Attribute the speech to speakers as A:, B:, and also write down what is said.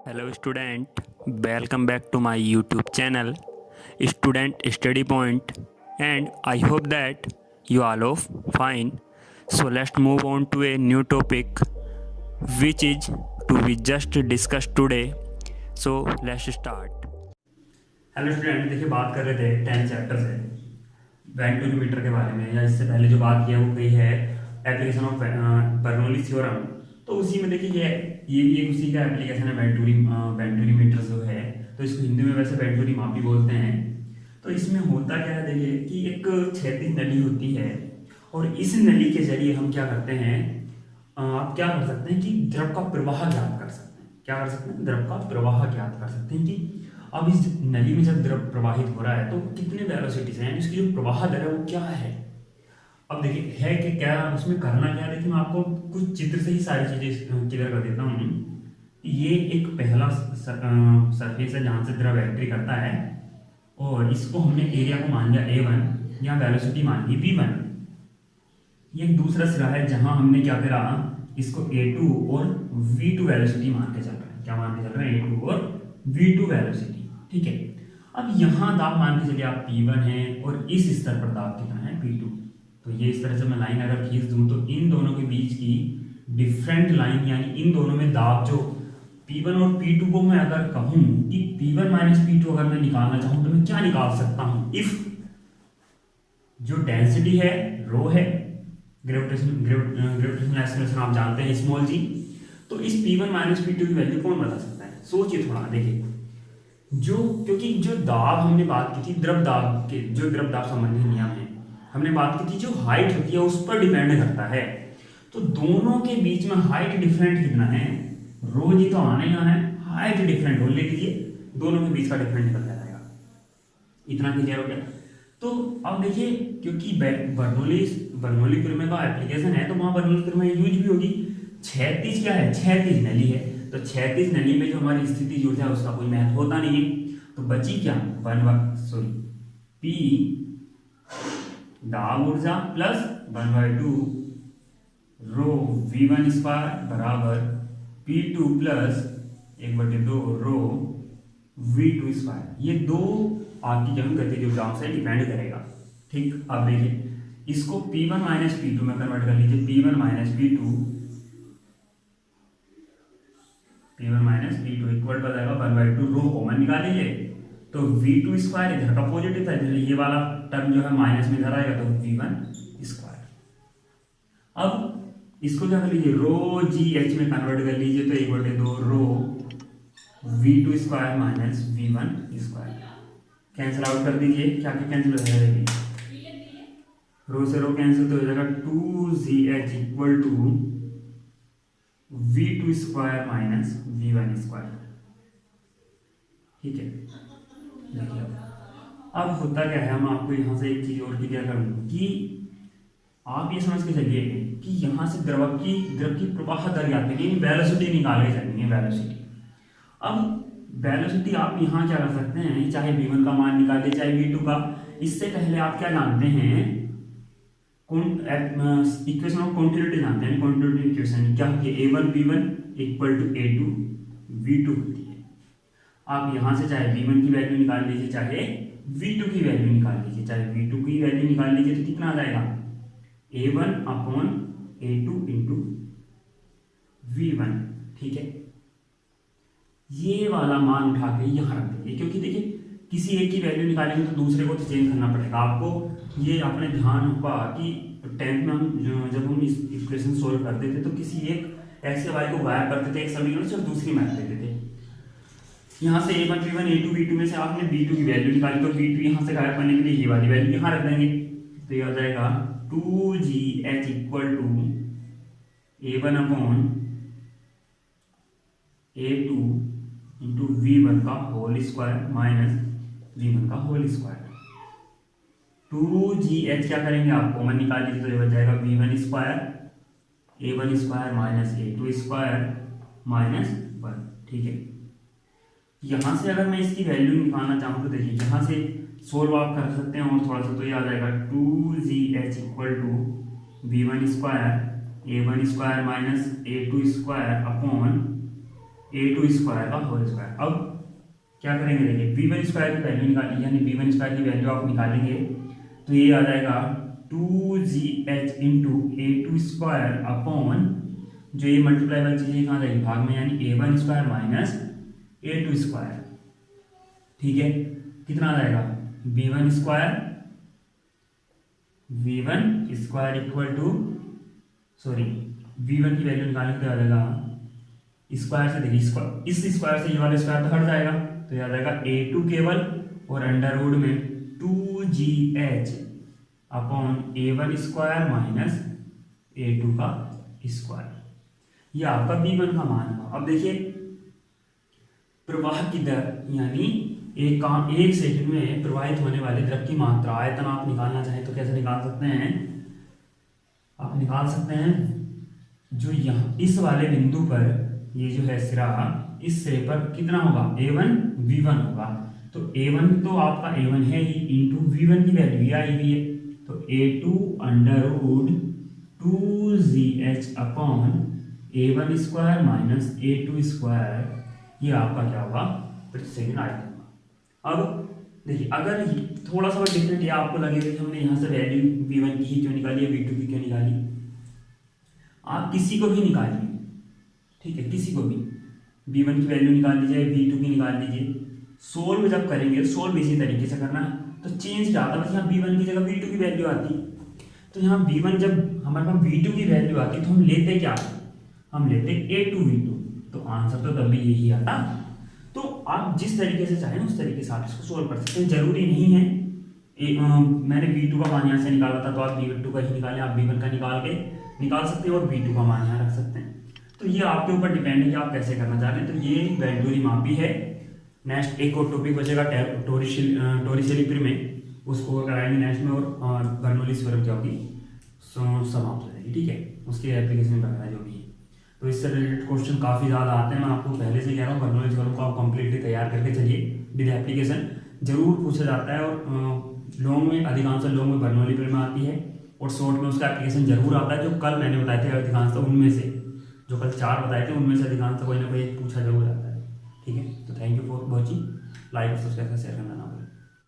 A: Hello student, welcome back to my YouTube channel Student Study Point, and I hope that you all are fine. So let's move on to a new topic which is to be just discussed today. So let's start. Hello student, देखिए बात कर रहे थे 10 chapter से वेंटूरीमीटर के बारे में, या इससे पहले जो बात किया वो कही है एप्लीकेशन ऑफ बर्नौली थ्योरम। तो उसी में देखिए ये भी एक उसी का एप्लीकेशन है वेंटूरीमीटर जो है, तो इसको हिंदी में वैसे वेंटूरी मापी बोलते हैं। तो इसमें होता क्या है, देखिए कि एक क्षैतिज नली होती है और इस नली के जरिए हम क्या करते हैं, आप क्या कर सकते हैं कि द्रव का प्रवाह ज्ञात कर सकते हैं। क्या कर सकते हैं? द्रव का प्रवाह ज्ञात कर सकते हैं कि अब इस नली में जब द्रव प्रवाहित हो रहा है तो कितने वेलोसिटी से, यानी उसकी जो प्रवाह दर है वो क्या है। अब देखिए है कि क्या उसमें करना क्या है, देखिए मैं आपको कुछ चित्र से ही सारी चीजें क्लियर कर देता हूँ। ये एक पहला सरफेस है जहां से द्रव एंट्री करता है और इसको हमने एरिया को मान लिया A1 या वेलोसिटी मान ली V1। ये एक दूसरा सिरा है जहां हमने क्या करा, इसको A2 और V2 वेलोसिटी मान के चल रहे हैं। क्या मान के चल रहे हैं? A2 और V2 वेलोसिटी। ठीक है, अब यहां दाब मान के चलिए आप P1 है और इस स्तर पर दाब कितना है P2। तो ये इस तरह से मैं लाइन अगर खींच दूं तो इन दोनों के बीच की डिफरेंट लाइन, यानी इन दोनों में दाब जो P1 और P2 को मैं अगर कहूं कि P1 माइनस P2 अगर मैं निकालना चाहूं तो मैं क्या निकाल सकता हूं, इफ जो डेंसिटी है रो है, ग्रेविटेशनल एक्सेलरेशन आप जानते हैं स्मॉल जी, तो इस P1 माइनस P2 की वैल्यू कौन बता सकता है? सोचिए थोड़ा। देखिए क्योंकि जो दाब हमने बात की थी, द्रव दाब के जो द्रव दाब संबंधी नियम है हमने बात की थी, जो हाइट होती है उस पर डिपेंड करता है। तो दोनों के बीच में हाइट डिफरेंट कितना है, रो जी तो आना ही आना है, हाइट डिफरेंट हो, ले लीजिए दोनों के बीच का डिफरेंट निकल जाएगा। इतना क्लियर हो गया। तो अब देखिए क्योंकि बर्नौली थ्योरम का एप्लीकेशन है तो वहां बर्नौली थ्योरम यूज भी होगी। क्षैतिज क्या है? क्षैतिज नली है, तो क्षैतिज नली में जो हमारी स्थिति ऊर्जा है उसका कोई महत्व होता नहीं है। तो बची क्या, P दाब ऊर्जा प्लस 1/2 रो V1 स्क्वायर बराबर P2 प्लस 1/2 रो V2 स्क्वायर। ये दो आपकी जब गतिज ऊर्जाओं से डिपेंड करेगा। ठीक, अब देखिए इसको P1 माइनस P2 में कन्वर्ट कर लीजिए। P1 माइनस P2 इक्वल हो जाएगा 1/2 रो कॉमन निकाल लीजिए, तो V2 स्क्वायर इधर का पॉजिटिव था, ये वाला टर्म जो है माइनस में इधर आएगा तो V1 स्क्वायर। अब इसको क्या कर लीजिए, रो जी एच में कन्वर्ट कर लीजिए, तो 1/2 रो V2 square minus V1 square. Cancel out कर दीजिए, क्या क्या कैंसिल हो जाएगा, रो से रो कैंसिल तो हो जाएगा 2GH equal to V2 square minus V1 square. ठीक है, देखिए अब होता क्या है, हम आपको यहाँ से एक चीज और क्लियर करूँ कि आप ये समझ के चलिए कि यहाँ से द्रव की प्रवाह दर ज्ञात करनी है, वेलोसिटी निकाल के चलनी है, वेलोसिटी। अब वेलोसिटी आप यहाँ क्या कर सकते हैं, चाहे V1 का मान निकालिए चाहे V2 का। इससे पहले आप क्या जानते हैं, इक्वेशन ऑफ कॉन्टिन्यूटी जानते हैं। कॉन्टिन्यूटी इक्वेशन क्या होती है, A1 V1 equal to A2 V2 होती है। आप यहां से चाहे V1 की वैल्यू निकाल लीजिए चाहे V2 की वैल्यू निकाल लीजिए, चाहे V2 की वैल्यू निकाल लीजिए तो कितना आ जाएगा, A1 upon A2 into V1। ठीक है, ये वाला मान उठा के यहां रख दीजिए, क्योंकि देखिए किसी एक की वैल्यू निकालेंगे तो दूसरे को तो चेंज करना पड़ेगा आपको। ये अपने ध्यान होगा कि 10th में हम जब हम इस इक्वेशन सोल्व करते थे तो किसी एक एक्स या वाई को गायब करते थे एक समीकरण से और दूसरी में रख देते थे। यहाँ से A1 V1 A2 V2 में से आपने V2 की वैल्यू निकाली तो V2 यहाँ से गायब करने के लिए ये वाली वैल्यू यहाँ रख देंगे, तो ये आ जाएगा 2GH equal to A1 upon A2 into V1 का होल स्क्वायर माइनस V1 का होल स्क्वायर। 2GH क्या करेंगे, आप कॉमन निकाल लीजिए तो ये बच जाएगा V1 square A1 square minus A2 square minus 1। ठीक है, यहां से अगर मैं इसकी वैल्यू निकालना चाहूँ तो देखिए यहाँ से सोल्व आप कर सकते हैं और थोड़ा सा, तो ये आ जाएगा 2GH equal to V1 square A1 square minus A2 square upon A2 square का होल स्क्वायर। अब क्या करेंगे, देखिए V1 स्क्वायर की वैल्यू निकाली, यानी V1 स्क्वायर की वैल्यू आप निकालेंगे तो ये आ जाएगा 2GH into A2 square upon, जो ये मल्टीप्लाई वाली चीज़ें कहाँ जाएगी, भाग में, यानी A1 square minus A2 square. ठीक है, कितना आ जाएगा, V1 square equal to, sorry V1 की वैल्यू निकालने के आ जाएगा स्क्वायर से, देखिए इस स्क्वायर से ये वाला स्क्वायर तो हट जाएगा, तो ये आ जाएगा A2 केवल और अंडर रूट में 2GH upon A1 square minus A2 का स्क्वायर। ये आपका V1 का मान है। अब देखिए प्रवाह की दर, यानी एक सेकंड में प्रवाहित होने वाले द्रव की मात्रा, आयतन आप निकालना चाहें तो कैसे निकाल सकते हैं, आप निकाल सकते हैं जो यहाँ इस वाले बिंदु पर, ये जो है सिरा, इस सिरे पर कितना होगा, A1 V1 होगा। तो A1 तो आपका A1 है ही, इंटू V1 की वैल्यू ये आई हुई है, तो A2 under root 2GH upon A1 square minus A2 square, ये आपका क्या होगा, प्रति सेकंड आयतन। अब देखिए अगर थोड़ा सा डिफरेंट ये आपको लगेगा कि हमने यहाँ से वैल्यू V1 की ही क्यों निकाली है, V2 की क्यों निकाली, आप किसी को भी निकालिए, ठीक है, किसी को भी V1 की वैल्यू निकाल लीजिए, V2 की निकाल लीजिए। सोल्व जब करेंगे, सोल्व इसी तरीके से करना है, तो चेंज क्या आता है, बस यहाँ V1 की जगह V2 की वैल्यू आती। तो यहाँ V1 जब हमारे पास V2 की वैल्यू आती तो हम लेते क्या, हम लेते A2 V2, तो आंसर तो तब भी यही आता। तो आप जिस तरीके से चाहें उस तरीके से आप इसको सोल्व कर सकते हैं, जरूरी नहीं है मैंने V2 का मान यहाँ से निकाला था तो आप V2 का ही निकालें, आप V1 का निकाल सकते हैं और V2 का मान यहाँ रख सकते हैं। तो ये आपके ऊपर डिपेंड है कि आप कैसे करना चाह रहे हैं। तो ये वेंटूरी मापी है। नेक्स्ट एक और टॉपिक बचेगा टोरिसेली में, उसको कराएंगे नेक्स्ट में, और बर्नौली थ्योरम क्या होगी समाप्त हो जाएगी, ठीक है, उसके एप्लीकेशन वगैरह जो भी है। तो इससे रिलेटेड क्वेश्चन काफ़ी ज़्यादा आते हैं, मैं आपको पहले से कह रहा हूँ, बर्नौली थ्योरम को आप कंप्लीटली तैयार करके चलिए, विद एप्लीकेशन जरूर पूछा जाता है। और लॉन्ग में, अधिकांश लॉन्ग में बर्नौली में आती है, और शॉर्ट में उसका एप्लीकेशन जरूर आता है। जो कल मैंने बताए थे अधिकांश उनमें से, जो कल 4 बताए थे उनमें से अधिकांश कोई ना कोई पूछा जरूर जाता है, ठीक है। तो thank you for watching, like और सब्सक्राइब शेयर करना ना।